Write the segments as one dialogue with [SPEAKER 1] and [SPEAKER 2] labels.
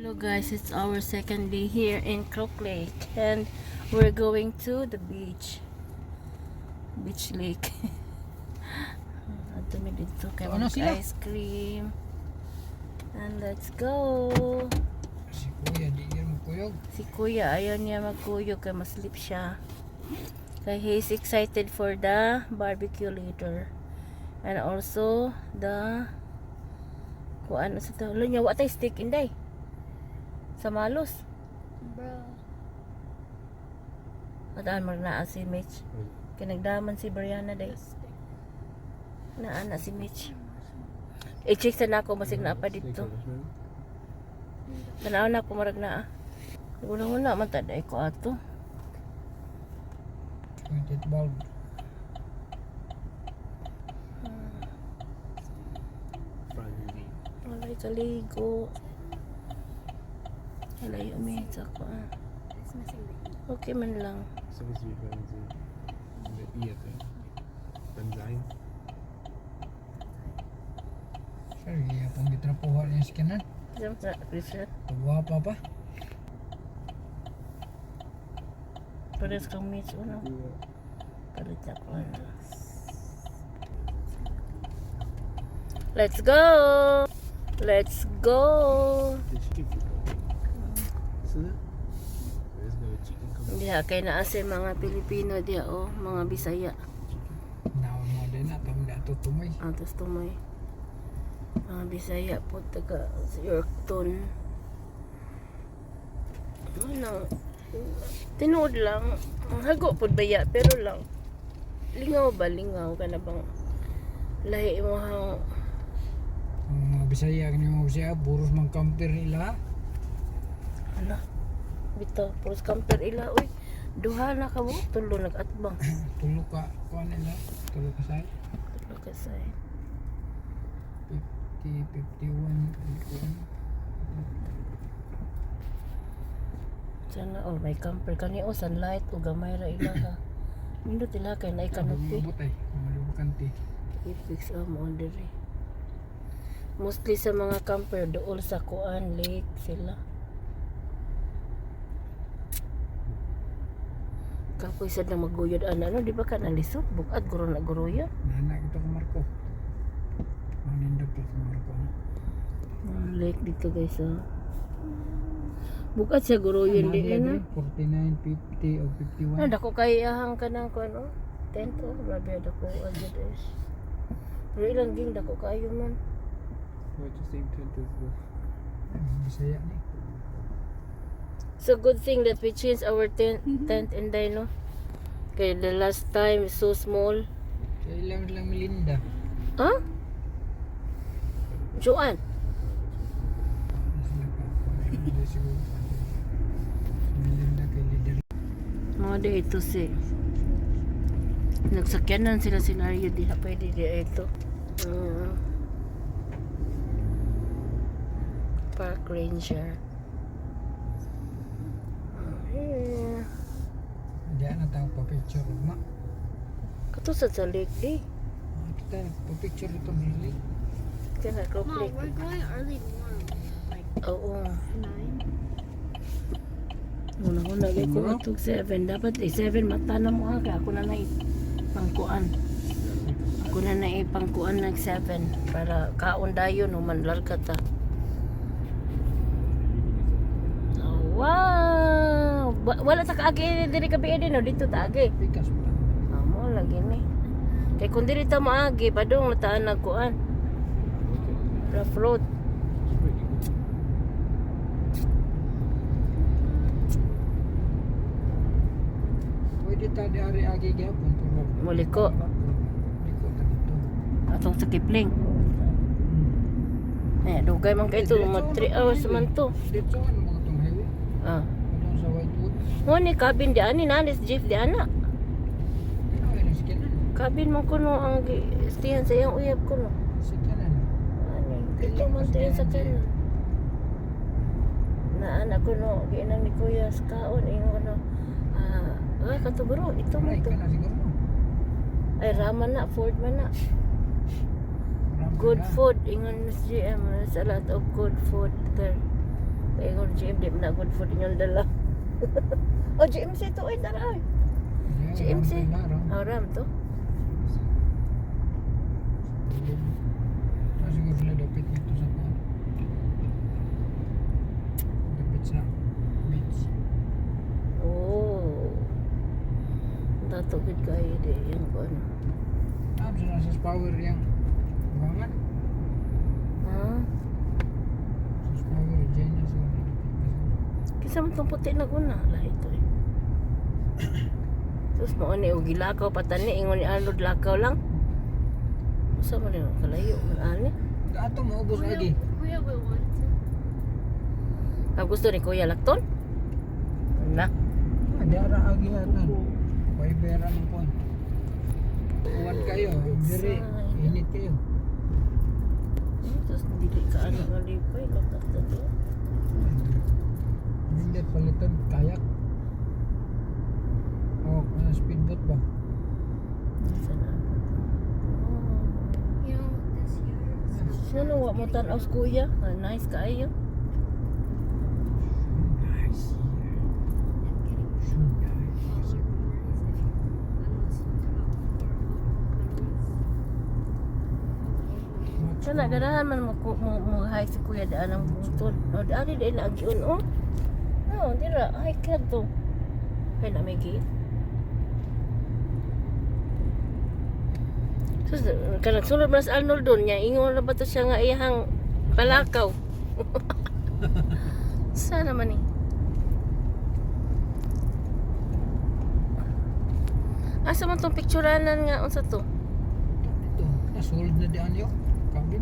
[SPEAKER 1] Hello guys, it's our second day here in Crook Lake and we're going to the beach lake. Dumi dito kay
[SPEAKER 2] Ano sila?
[SPEAKER 1] ice cream and let's go.
[SPEAKER 2] Si Kuya, di yan magkuyog.
[SPEAKER 1] Si kuya ayaw niya magkuyog kay maslip siya, kaya he's excited for the barbecue later and also the ano sa to lo niya watay stick inday sa malos bro. Adaan magna si Mitch. Kinagdaman si Brianna day. Naana si Mitch. I-check sa nako masig na pa dito. Tanaw na ko marag na. Una man taday ko ato.
[SPEAKER 2] Pointed bulb.
[SPEAKER 1] Walay kaligo. Walay umit ako ah. Okay man lang.
[SPEAKER 3] Sowas wie wenn sie in der Irre dann sein.
[SPEAKER 2] Sir, iya pong gitrapuhan yung skinan.
[SPEAKER 1] Diyan sa freezer.
[SPEAKER 2] Pagwapa pa.
[SPEAKER 1] Pares kang Mitch uno. Palit ako ano. Let's go! Let's go!
[SPEAKER 3] Der Chicken. So, there's no chicken coming.
[SPEAKER 1] Diya kay naa sa mga Pilipino diya oh, mga Bisaya.
[SPEAKER 2] Naon mo din na, tamo na tutumay.
[SPEAKER 1] Tapos tumoy. Mga Bisaya po taga Yorkton. Ano? Tinuod lang. Hago po baya pero lang. Lingaw ba? Lingaw ka na bang lahi mo hang
[SPEAKER 2] Ang mga Bisaya, kanyung mga Bisaya, buros mang camper nila.
[SPEAKER 1] ala. Bito, puros camper ila uy. Duha na ka mo, tulo nag-atbang.
[SPEAKER 2] Tulo ka, kuha nila. Tulo ka say.
[SPEAKER 1] Tulo ka say.
[SPEAKER 2] 50, 51.
[SPEAKER 1] Sana oh may camper kani oh sunlight o gamay ra ila ha. Nindot ila kay naay canopy.
[SPEAKER 2] Mabot ay, malubukante.
[SPEAKER 1] I-fix mo diri. Mostly sa mga camper dool sa Kuan Lake sila. Kapoy sad na maguyod ana no di ba ka nalisod bukad guro na guruyo.
[SPEAKER 2] Nanak ito ko Marco. Ang nindot ito ko Marco.
[SPEAKER 1] Lake dito guys oh. Bukad sa guruyo di na.
[SPEAKER 2] 49, 50 o 51.
[SPEAKER 1] Ah dako kay ahang kanang kuan oh. Tent oh grabe dako agad is. Pero ilang ging dako kayo man.
[SPEAKER 3] What the same tent as the
[SPEAKER 2] Bisaya ni.
[SPEAKER 1] So good thing that we changed our tent in Dino. Okay, the last time is so small.
[SPEAKER 2] Kailang lang Melinda.
[SPEAKER 1] Huh? Joan?
[SPEAKER 2] Melinda kay leader.
[SPEAKER 1] Mga di ito si nagsakyanan sila senaryo di na pwede di ito. Park ranger. Here.
[SPEAKER 2] Diyan na tayo pa-picture ma.
[SPEAKER 1] Katusad sa lake di.
[SPEAKER 2] Kita pa-picture ito nili.
[SPEAKER 1] Kaya na
[SPEAKER 4] No,
[SPEAKER 1] lake.
[SPEAKER 4] we're going early morning, like
[SPEAKER 1] Oo.
[SPEAKER 4] 9.
[SPEAKER 1] Una lagi ko atog 7. Dapat 7 mata na mo aga. Ako na pangkuan. Ako na pangkuan ng 7 para kaon dayon human larga ta. Oh, wow! Wala ta kaagi diri ka biya din no dito ta agi.
[SPEAKER 2] Pikas pa.
[SPEAKER 1] Amo lagi ni. Kay kun diri ta maagi padung nataan nagkuan. Rough road.
[SPEAKER 2] Pwede ta di ari agi gyapon pero
[SPEAKER 1] Muliko.
[SPEAKER 2] liko ta dito.
[SPEAKER 1] Atong sa Kipling. Dugay man kay ito, mga 3 hours man to.
[SPEAKER 2] Dito ano mga tong highway?
[SPEAKER 1] Ah.
[SPEAKER 2] Adong sa Whitewood.
[SPEAKER 1] Mo ni cabin di ani nanis jeep di ana.
[SPEAKER 2] Ano ay skinan?
[SPEAKER 1] Cabin man kuno ang stihan sa iyang uyab kuno.
[SPEAKER 2] Skinan.
[SPEAKER 1] Ano, dito man tayo sa kanan. Na anak kuno ginang ni Kuya sa kaon ingon ano. Ay kanto bro, ito mo
[SPEAKER 2] Ay
[SPEAKER 1] to.
[SPEAKER 2] kana siguro no.
[SPEAKER 1] Ay raman na, Ford man na. Good food ingon Miss GM, there's a lot of good food there. Kaya kung GM, di na good food yung dala. Oh, GMC to ay tara ay. GMC. Ram to.
[SPEAKER 2] Siguro sila dapat nito sa kuwan. Dapat sa beach.
[SPEAKER 1] Oh. Tatugid kayo di yung ano.
[SPEAKER 2] Sila sa power yang bangan.
[SPEAKER 1] Ha?
[SPEAKER 2] Sa power dyan na sa
[SPEAKER 1] Kisa mo itong puti na guna. Lahi ito eh. Tapos mo ni gilakaw patani. Ingon ni Arnold lakaw lang. Masa mo rin kalayo. Ani?
[SPEAKER 2] ato maubos lagi.
[SPEAKER 4] Kuya will want to.
[SPEAKER 1] Ang gusto ni Kuya Lakton? Na.
[SPEAKER 2] Ada ara agi atan. Bay pera mo po. Kuwan kayo, diri init kayo.
[SPEAKER 1] Tapos dili ka ano nga lipay. Lakat na to.
[SPEAKER 2] Hindi palitan kayak. Oh, speedboat ba?
[SPEAKER 1] Nasa na ako to? Oh.
[SPEAKER 4] You know, this year.
[SPEAKER 1] Sino wa mo tanaw sa Kuya? Ah, nice kaayo.
[SPEAKER 2] Nice. So nice.
[SPEAKER 1] Sana ganahan man mo hike si Kuya daan ang butod. O daan din na agiun oh. No, dira hike ka to. Kaya na may gate. Sus, kanang sulod man sa Arnold doon niya, ingon na ba to siya nga iyang palakaw. Sana man eh. Asa man tong picturanan nga unsa to?
[SPEAKER 2] Ito, nasulod na diyan yo. Kabin.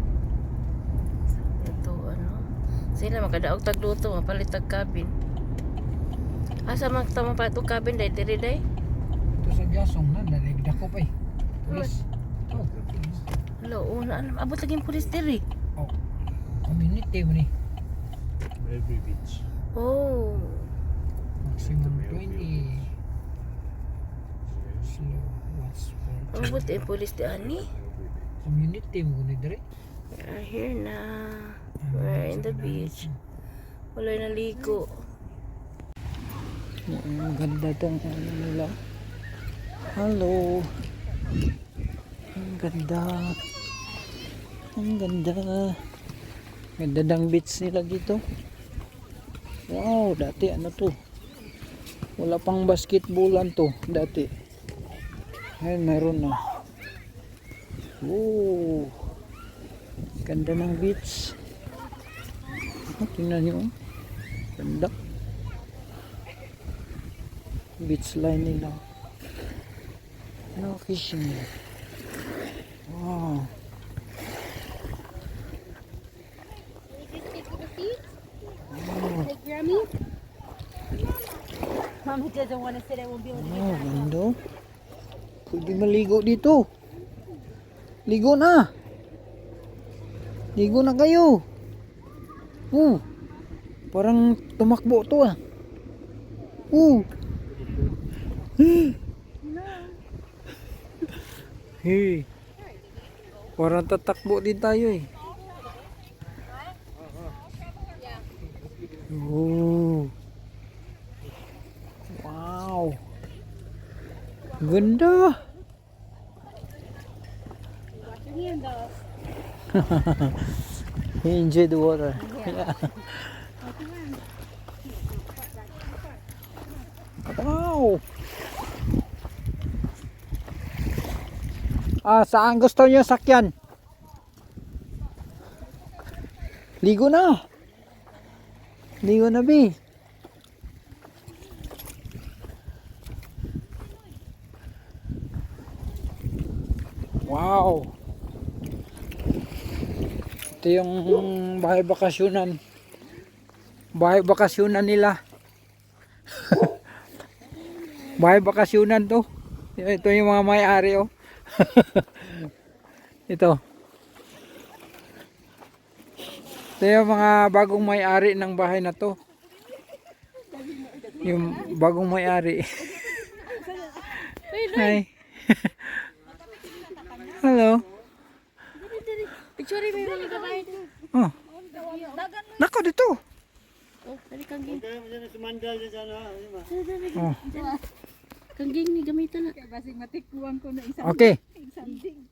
[SPEAKER 1] Ito ano. Sila makadaog tagluto, mapalit tag cabin. Asa man tama pa to cabin dai diri dai?
[SPEAKER 2] Ito sa Biasong na dako pa eh. Pulis. Oh,
[SPEAKER 1] Hello, una abot lagi yung pulis diri.
[SPEAKER 2] oh. Community mo ni.
[SPEAKER 3] Every beach.
[SPEAKER 1] Oh.
[SPEAKER 2] Maximum 20. Slow watch for
[SPEAKER 1] Abot yung pulis di ani.
[SPEAKER 2] community mo ni dire.
[SPEAKER 1] We are here na. We're in the beach. Wala na ligo.
[SPEAKER 2] Ang ganda tong ano nila. Hello. Ang ganda. Ang ganda. Ganda ng beach nila dito. Wow, dati ano to? Wala pang basketballan to dati. Ngayon meron na. Oh. Ganda ng beach. Tingnan nyo. Ganda. Beach line nila. No fishing. Wow.
[SPEAKER 4] Just take the seat.
[SPEAKER 2] Oh,
[SPEAKER 4] Hey, Grammy. Mommy doesn't want to sit. I won't be able to
[SPEAKER 2] oh ganda. Pwede maligo dito. Ligo na. Ligo na kayo. Parang tumakbo to ah. Hey. Parang tatakbo din tayo eh. Oh. Wow. Ganda.
[SPEAKER 4] wash your hand off.
[SPEAKER 2] He enjoyed the water. Yeah. Wow. Saan gusto niyo sakyan? Ligo na. Ligo na, Bi. Wow. Ito yung bahay bakasyonan. Bahay bakasyonan nila. Bahay bakasyonan to. Ito yung mga may-ari oh. Ito. Ito yung mga bagong may-ari ng bahay na to. Yung bagong may-ari. Hi. Hello.
[SPEAKER 4] Picture mo yung mga kamay.
[SPEAKER 2] Oh. Nako dito.
[SPEAKER 1] Oh, dali kang ging.
[SPEAKER 2] Kaya mo dyan sumandal dyan sana.
[SPEAKER 1] Dali.
[SPEAKER 3] Oh.
[SPEAKER 1] Kang ging ni gamitan na.
[SPEAKER 4] Kaya basig matikuan ko na isang
[SPEAKER 3] Okay.
[SPEAKER 4] ding.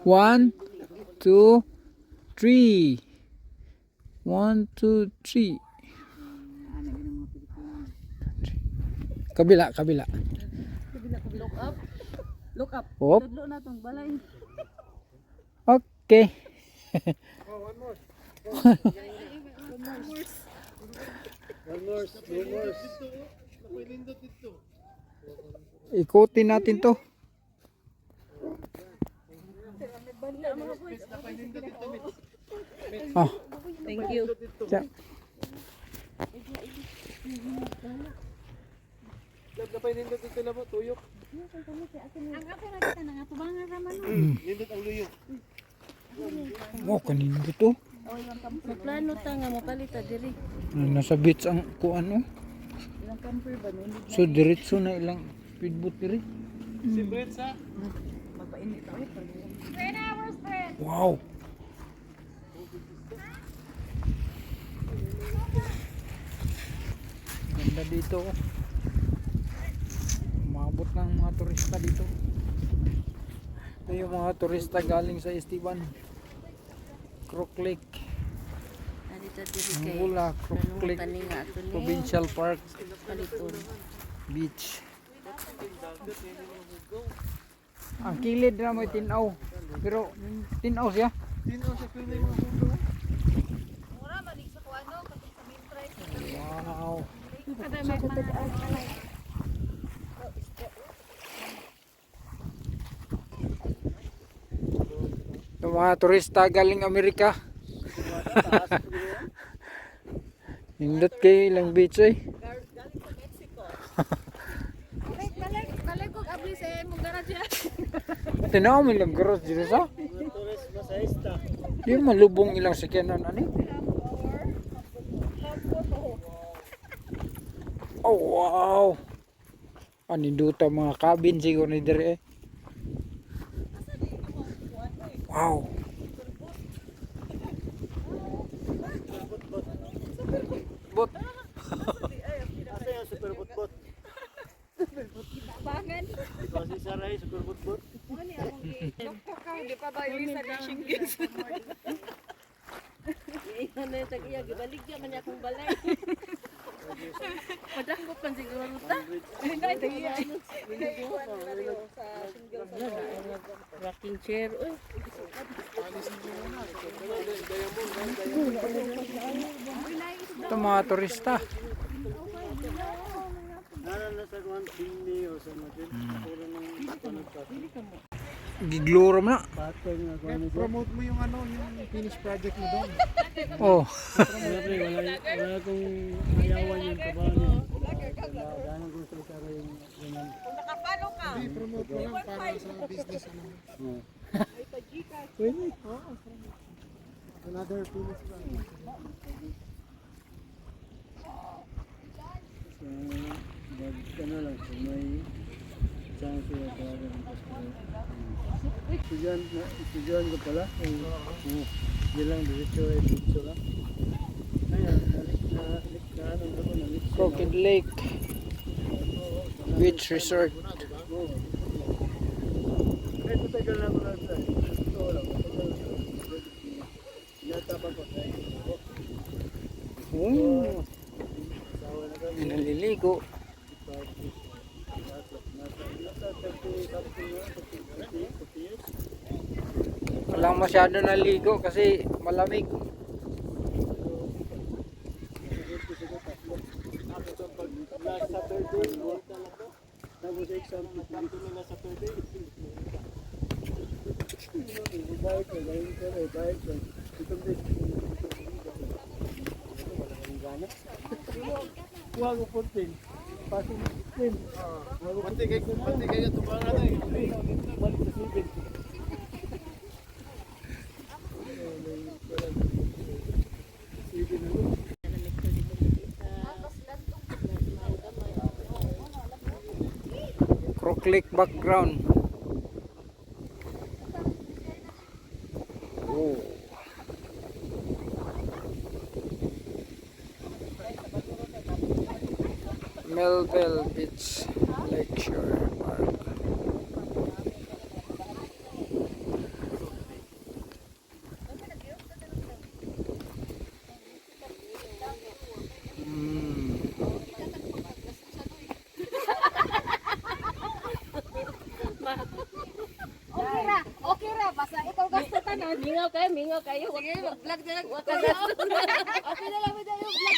[SPEAKER 3] One, two, three. 1, 2, 3. Kabila, kabila.
[SPEAKER 1] Look up.
[SPEAKER 4] Look up.
[SPEAKER 3] Hop.
[SPEAKER 4] Tudlo na tong balay.
[SPEAKER 3] Okay. Ikutin natin to. Oh,
[SPEAKER 1] Thank you.
[SPEAKER 3] siya.
[SPEAKER 4] Ang ato na kita na nga tubangan raman no.
[SPEAKER 3] Oh, kanino to?
[SPEAKER 1] Magplano ta nga mapalita diri.
[SPEAKER 3] Nasa beach ang kuan oh.
[SPEAKER 4] Ilang camper ba no?
[SPEAKER 3] So diretso na ilang speedboat diri.
[SPEAKER 4] Magpainit ako.
[SPEAKER 3] Wow. Ganda dito. Umabot ng mga turista dito. Ito yung mga turista galing sa Esteban. Crook Lake,
[SPEAKER 1] Dito diri kay.
[SPEAKER 3] Angola, Crook Lake
[SPEAKER 1] Tani nga ato ni.
[SPEAKER 3] Provincial Park
[SPEAKER 1] Paliton.
[SPEAKER 3] Beach. Ang kilid na may tinaw. Pero tinaw siya. Wow. Yung mga turista galing Amerika. Nindot kayo ilang beach eh.
[SPEAKER 4] Balay ko abli sa mong garage.
[SPEAKER 3] Tinaw mo ilang garos dito sa? Di malubong ilang sakyanan ani. Oh wow. Aninduta mga cabin siguro ni dire eh. Wow. Bot.
[SPEAKER 4] Bangan.
[SPEAKER 2] Kasi saray, super bot.
[SPEAKER 4] Hindi pa ba yung isa fishing gears?
[SPEAKER 1] Iyon na tag iya gibalik ya man akong balay. Padako pan siguro ta.
[SPEAKER 4] Hindi iya.
[SPEAKER 1] Rocking chair. Uy.
[SPEAKER 3] Ito mga turista.
[SPEAKER 2] Nasa kuhan sini o sa natin. Puro ng
[SPEAKER 3] Gigluro mo na.
[SPEAKER 2] patay nga kuhan nito.
[SPEAKER 3] Promote mo yung ano, yung finish project mo doon.
[SPEAKER 2] Wala
[SPEAKER 3] Oh.
[SPEAKER 2] akong ayawan yung kabahan yun. Ganang gusto sa yung ganyan.
[SPEAKER 3] Promote mo lang para sa business ano.
[SPEAKER 2] Pwede.
[SPEAKER 3] Another finish project.
[SPEAKER 2] Ano lang, so may chance yung kabahan. Estudian ko pala. Hindi lang, diretso lang. Ngayon, naanon ako na mix.
[SPEAKER 3] Crooked Lake Beach Resort.
[SPEAKER 2] Kahit matagal na ako lang sa ito lang. Natapan ko sa
[SPEAKER 3] Oh. Naliligo. Walang masyado naligo kasi malamig.
[SPEAKER 2] last Saturday, tapos exam, dito na last Saturday. Bike ko, galing ko na, bike ko. Itong day. Kuha ko 14. Pasok mo 15. Pati kayo tumangan na eh. Balik sa 7.
[SPEAKER 3] Crook Lake background. Melville Beach Lakeshore Park.
[SPEAKER 4] Okay ra, basta ikaw gasto tanan.
[SPEAKER 1] Mingaw kayo.
[SPEAKER 4] Sige, vlog na lang. Waka gasto. Okay na lang mo tayo vlog.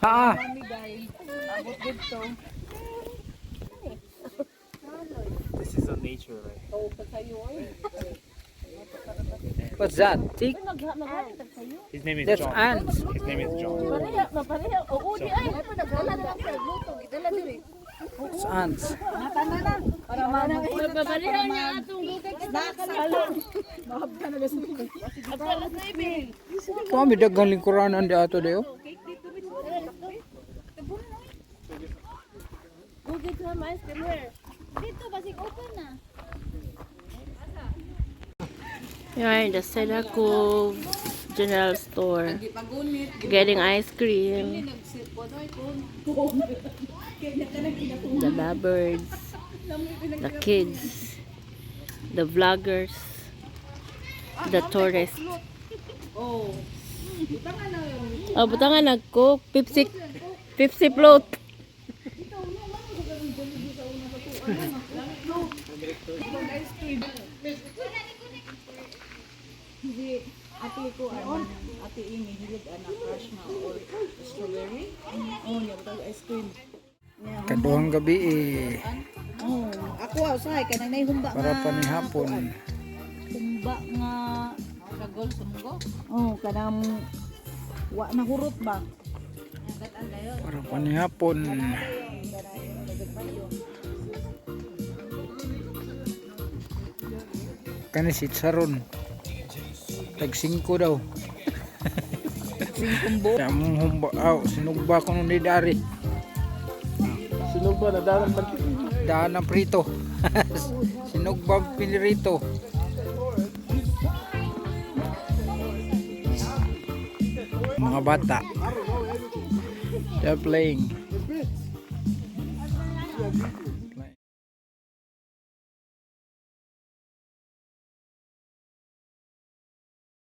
[SPEAKER 3] Ah,
[SPEAKER 4] Mami guys. Abot dito.
[SPEAKER 2] This is a nature, right?
[SPEAKER 3] what's that? Tick?
[SPEAKER 2] His name is
[SPEAKER 3] That's
[SPEAKER 2] John.
[SPEAKER 3] ants.
[SPEAKER 2] His name is John.
[SPEAKER 1] Mapareha. Oo, di ay.
[SPEAKER 4] Ay, nagdala na lang sa luto. Idala diri.
[SPEAKER 3] It's ants.
[SPEAKER 4] Natana na. Para
[SPEAKER 1] Mapareha niya atong lugat.
[SPEAKER 3] Kami dagang lingkuranan di ato dayo.
[SPEAKER 1] Bukid sa mais here.
[SPEAKER 4] Dito basig open na.
[SPEAKER 1] Yan, the Cedar Cove General Store. Getting ice cream. The lovebirds. The kids. The vloggers. The tourists. Oh, butangan nagcook. Pepsi float.
[SPEAKER 4] Ate ko ate ini hilig anak crush na or strawberry. Oh, niya butag ice cream.
[SPEAKER 3] Kaduhang gabi
[SPEAKER 4] Oh, ako usahay kanang nay humba
[SPEAKER 3] para pa ni hapon.
[SPEAKER 4] humba nga kagol sumgo. Oh, kanang wa na hurot ba?
[SPEAKER 3] Para pa ni hapon. Kani si Charon. Tag 5 daw.
[SPEAKER 4] 5 bo.
[SPEAKER 3] Samong humba aw sinugba ko ni dari.
[SPEAKER 2] Sinog ba? Nadalang ba?
[SPEAKER 3] Daan ng prito. Sinugba pinirito. Mga bata. They're playing.